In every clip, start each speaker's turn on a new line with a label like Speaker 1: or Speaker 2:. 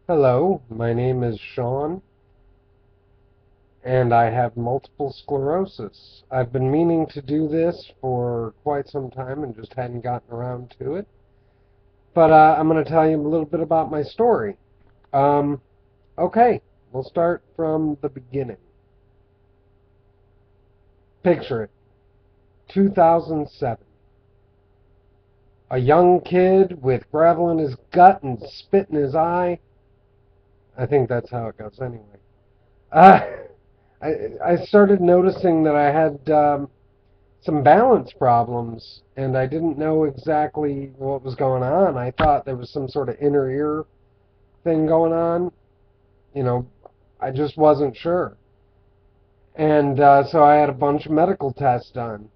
Speaker 1: Hello, my name is Sean, and I have multiple sclerosis. I've been meaning to do this for quite some time and just hadn't gotten around to it. But I'm going to tell you a little bit about my story. Um, okay, we'll start from the beginning. Picture it 2007. A young kid with gravel in his gut and spit in his eye. I think that's how it goes anyway. Uh, I started noticing that I had some balance problems, and I didn't know exactly what was going on. I thought there was some sort of inner ear thing going on. You know, I just wasn't sure. And so I had a bunch of medical tests done.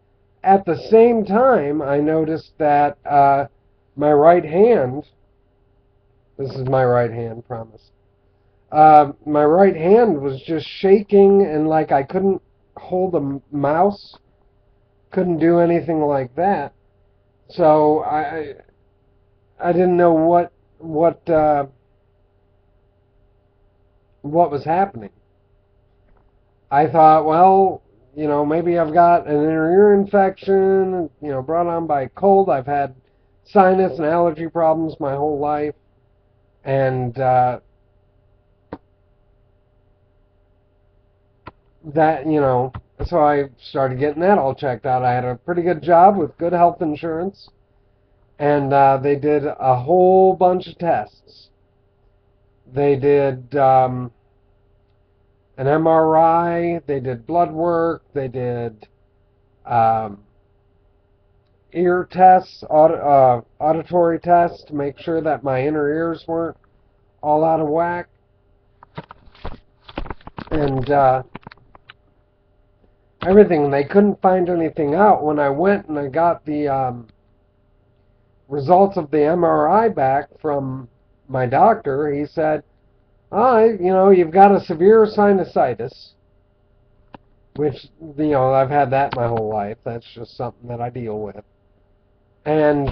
Speaker 1: At the same time, I noticed that my right hand, this is my right hand, promise, my right hand was just shaking and like I couldn't hold a mouse, couldn't do anything like that. So I didn't know what was happening. I thought, well, maybe I've got an inner ear infection, brought on by a cold. I've had sinus and allergy problems my whole life, and that, so I started getting that all checked out. I had a pretty good job with good health insurance, and they did a whole bunch of tests. They did an MRI, they did blood work, they did um, ear tests, auditory tests to make sure that my inner ears weren't all out of whack, and everything. They couldn't find anything out. When I went and I got the results of the MRI back from my doctor, he said, you've got a severe sinusitis, which, I've had that my whole life. That's just something that I deal with. And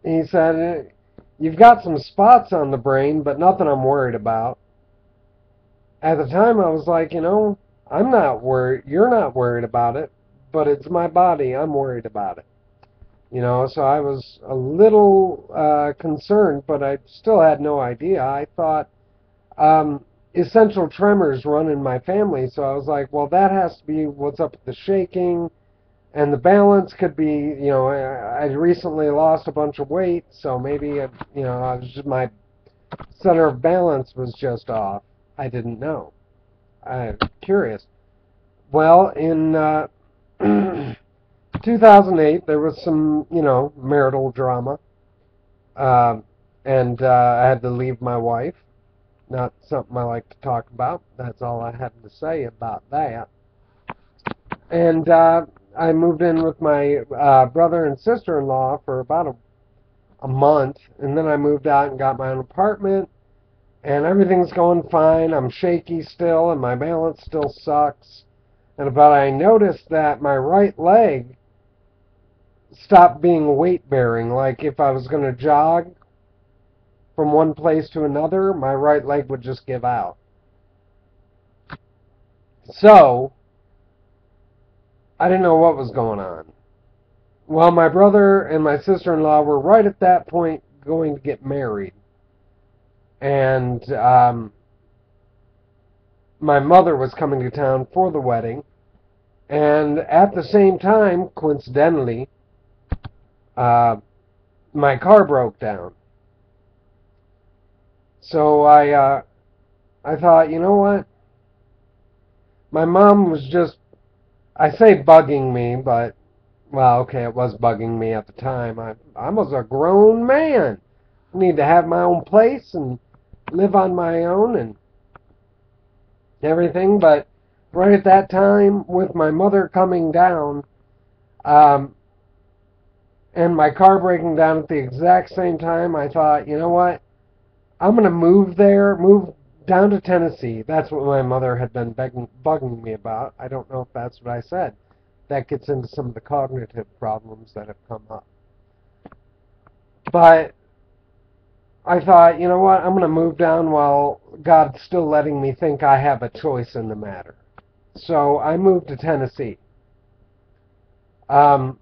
Speaker 1: he said, you've got some spots on the brain, but nothing I'm worried about. At the time, I was like, I'm not worried. You're not worried about it, but it's my body. I'm worried about it. So I was a little concerned, but I still had no idea. I thought essential tremors run in my family, so I was like, well, that has to be what's up with the shaking, and the balance could be, I recently lost a bunch of weight, so maybe, I was just, my center of balance was just off. I didn't know. I'm curious. Well, in 2008, there was some, marital drama, uh, and I had to leave my wife. Not something I like to talk about. That's all I had to say about that. And I moved in with my brother and sister-in-law for about a month, and then I moved out and got my own apartment, and everything's going fine. I'm shaky still, and my balance still sucks. But I noticed that my right leg stopped being weight-bearing. Like if I was going to jog from one place to another, my right leg would just give out. So I didn't know what was going on. Well, my brother and my sister-in-law were right at that point going to get married. And my mother was coming to town for the wedding. And at the same time, coincidentally, uh, my car broke down. So I thought, you know what? My mom was just, I say bugging me, but, well, okay, it was bugging me at the time. I was a grown man. I need to have my own place and live on my own and everything. But right at that time, with my mother coming down, um, and my car breaking down at the exact same time, I thought, you know what? I'm going to move there, move down to Tennessee. That's what my mother had been bugging me about. I don't know if that's what I said. That gets into some of the cognitive problems that have come up. But I thought, you know what, I'm going to move down while God's still letting me think I have a choice in the matter. So I moved to Tennessee. Um,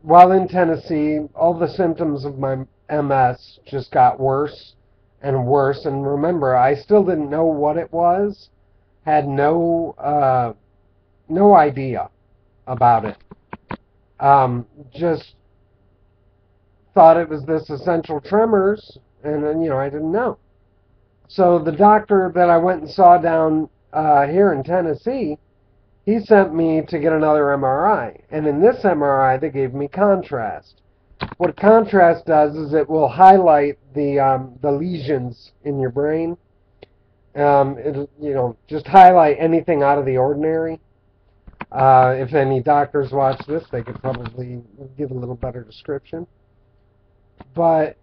Speaker 1: while in Tennessee, all the symptoms of my MS just got worse and worse. And remember, I still didn't know what it was, had no idea about it. Just thought it was this essential tremors, and then, I didn't know. So the doctor that I went and saw down here in Tennessee, he sent me to get another MRI. And in this MRI, they gave me contrast. What contrast does is it will highlight the lesions in your brain. Just highlight anything out of the ordinary. If any doctors watch this, they could probably give a little better description. But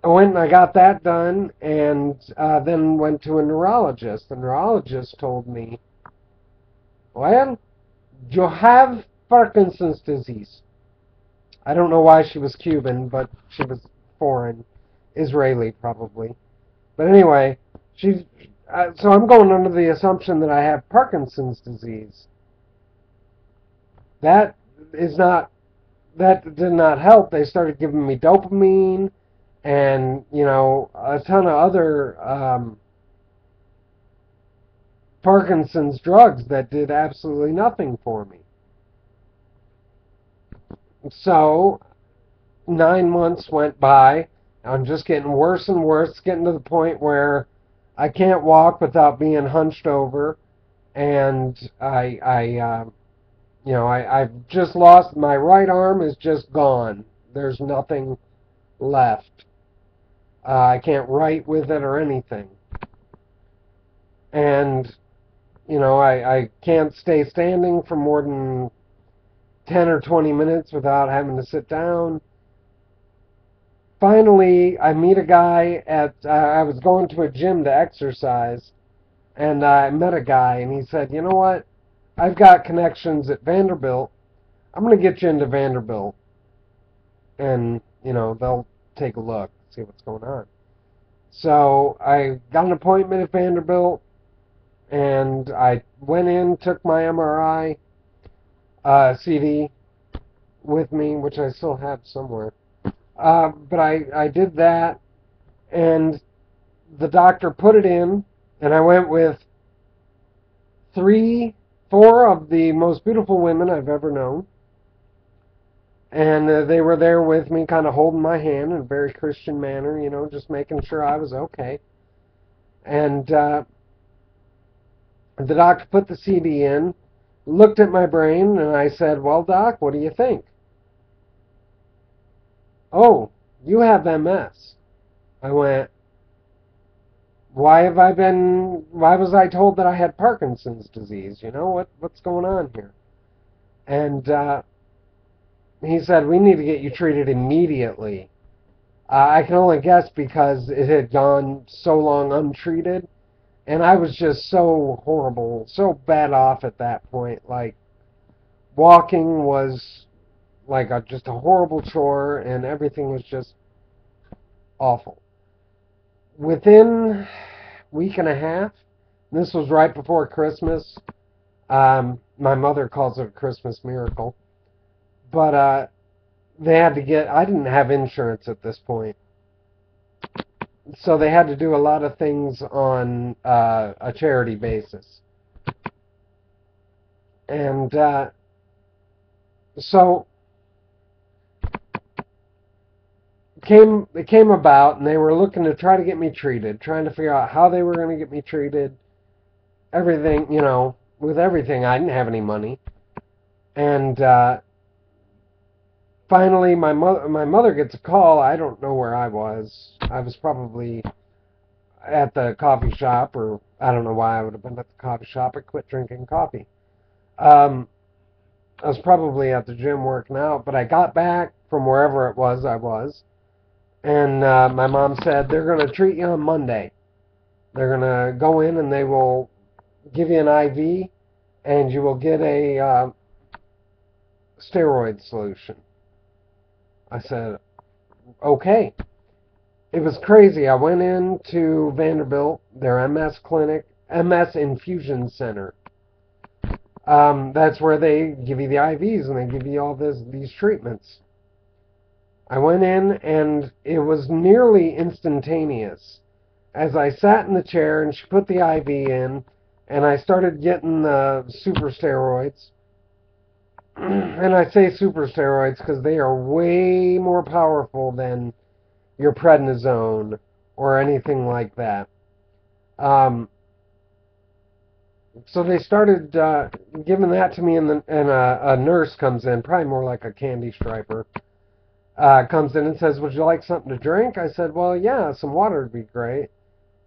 Speaker 1: I went and I got that done, and then went to a neurologist. The neurologist told me, well, you have Parkinson's disease. I don't know why she was Cuban, but she was foreign, Israeli probably. But anyway, so I'm going under the assumption that I have Parkinson's disease. That is not that did not help. They started giving me dopamine and a ton of other Parkinson's drugs that did absolutely nothing for me. So 9 months went by. I'm just getting worse and worse, getting to the point where I can't walk without being hunched over, and I've just lost, my right arm is just gone. There's nothing left. I can't write with it or anything. And, I can't stay standing for more than 10 or 20 minutes without having to sit down. Finally, I meet a guy I was going to a gym to exercise, and I met a guy, and he said, you know what? I've got connections at Vanderbilt. I'm going to get you into Vanderbilt. And, they'll take a look, see what's going on. So I got an appointment at Vanderbilt, and I went in, took my MRI CD with me, which I still have somewhere. But I did that, and the doctor put it in, and I went with four of the most beautiful women I've ever known. And they were there with me, kind of holding my hand in a very Christian manner, just making sure I was okay. And the doctor put the CD in, looked at my brain, and I said, well, Doc, what do you think? Oh, you have MS. I went, why was I told that I had Parkinson's disease? What's going on here? And he said, we need to get you treated immediately. I can only guess because it had gone so long untreated, and I was just so horrible, so bad off at that point. Like, walking was like just a horrible chore, and everything was just awful. Within a week and a half, this was right before Christmas. My mother calls it a Christmas miracle. But they had to I didn't have insurance at this point. So they had to do a lot of things on a charity basis. And so it came about, and they were looking to try to get me treated, trying to figure out how they were going to get me treated. Everything, with everything, I didn't have any money. And finally, my mother gets a call. I don't know where I was. I was probably at the coffee shop, or I don't know why I would have been at the coffee shop. I quit drinking coffee. I was probably at the gym working out, but I got back from wherever it was I was, and my mom said, they're going to treat you on Monday. They're going to go in and they will give you an IV, and you will get a steroid solution. I said, okay. it was crazy. I went into Vanderbilt, their MS clinic, MS infusion center. That's where they give you the IVs and they give you all these treatments. I went in and it was nearly instantaneous. As I sat in the chair and she put the IV in, and I started getting the super steroids. And I say super steroids because they are way more powerful than your prednisone or anything like that. Um, so they started giving that to me, and a nurse comes in, probably more like a candy striper, comes in and says, "Would you like something to drink?" I said, "Well, yeah, some water would be great."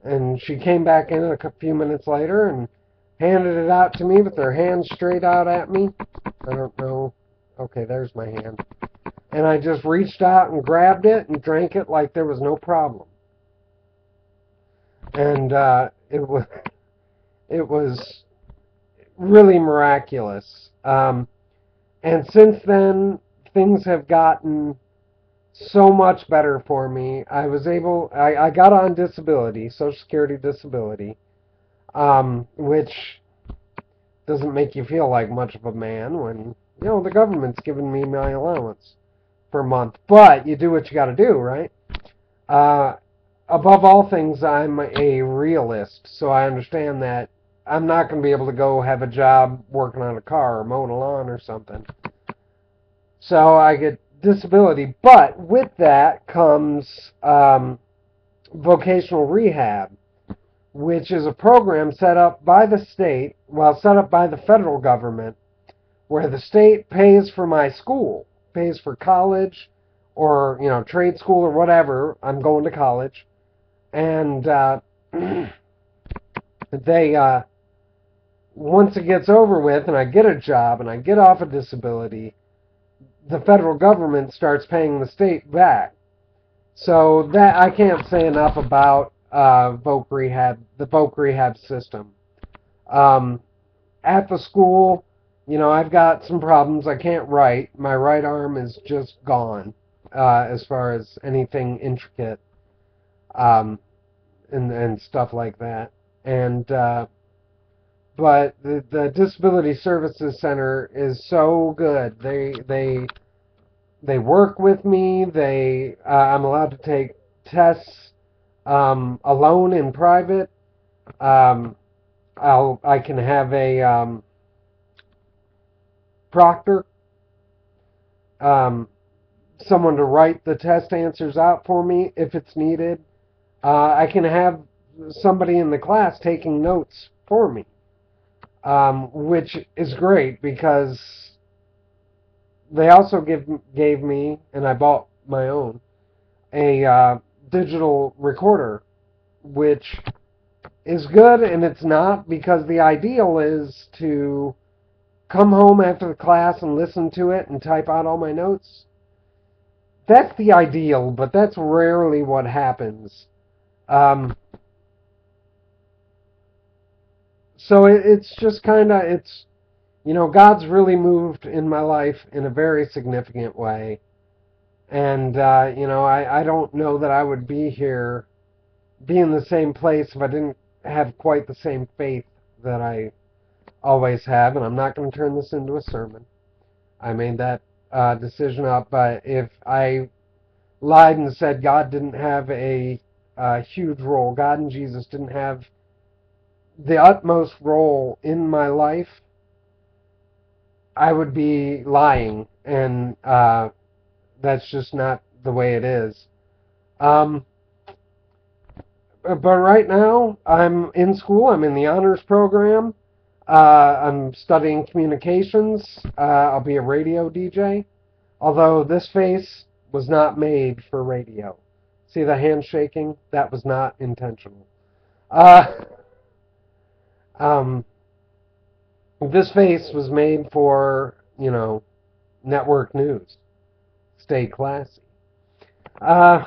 Speaker 1: And she came back in a few minutes later and handed it out to me with her hand straight out at me. I don't know. Okay, there's my hand. And I just reached out and grabbed it and drank it like there was no problem. And it was really miraculous. And since then, things have gotten so much better for me. I got on disability, Social Security disability, which doesn't make you feel like much of a man when, the government's giving me my allowance per month. But you do what you got to do, right? Uh, Above all things, I'm a realist, so I understand that I'm not going to be able to go have a job working on a car or mowing a lawn or something. So I get disability, but with that comes vocational rehab, which is a program set up by the state, set up by the federal government, where the state pays for my school, pays for college or, trade school or whatever. I'm going to college. And they, once it gets over with and I get a job and I get off of disability, the federal government starts paying the state back. So that I can't say enough about voc rehab, the voc rehab system. At the school, I've got some problems. I can't write. My right arm is just gone as far as anything intricate um, and stuff like that. And but the Disability Services Center is so good. They work with me. I'm allowed to take tests alone in private. Um, I can have a proctor, um, someone to write the test answers out for me if it's needed. I can have somebody in the class taking notes for me, which is great because they also gave me, and I bought my own, a digital recorder, which is good and it's not, because the ideal is to come home after the class and listen to it and type out all my notes. That's the ideal, but that's rarely what happens. Um, so it's just kind of, God's really moved in my life in a very significant way. And, I don't know that I would be in the same place if I didn't have quite the same faith that I always have. And I'm not going to turn this into a sermon. I made that decision up. But if I lied and said God didn't have a huge role, God and Jesus didn't have the utmost role in my life, I would be lying. And that's just not the way it is. But right now, I'm in school. I'm in the honors program. I'm studying communications. I'll be a radio DJ. Although this face was not made for radio. See the handshaking? That was not intentional. Uh, um, this face was made for, network news. Stay classy. Uh,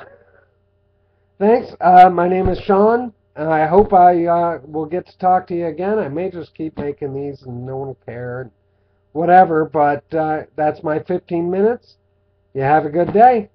Speaker 1: Thanks. My name is Sean. I hope I will get to talk to you again. I may just keep making these and no one will care. Whatever, but that's my 15 minutes. You have a good day.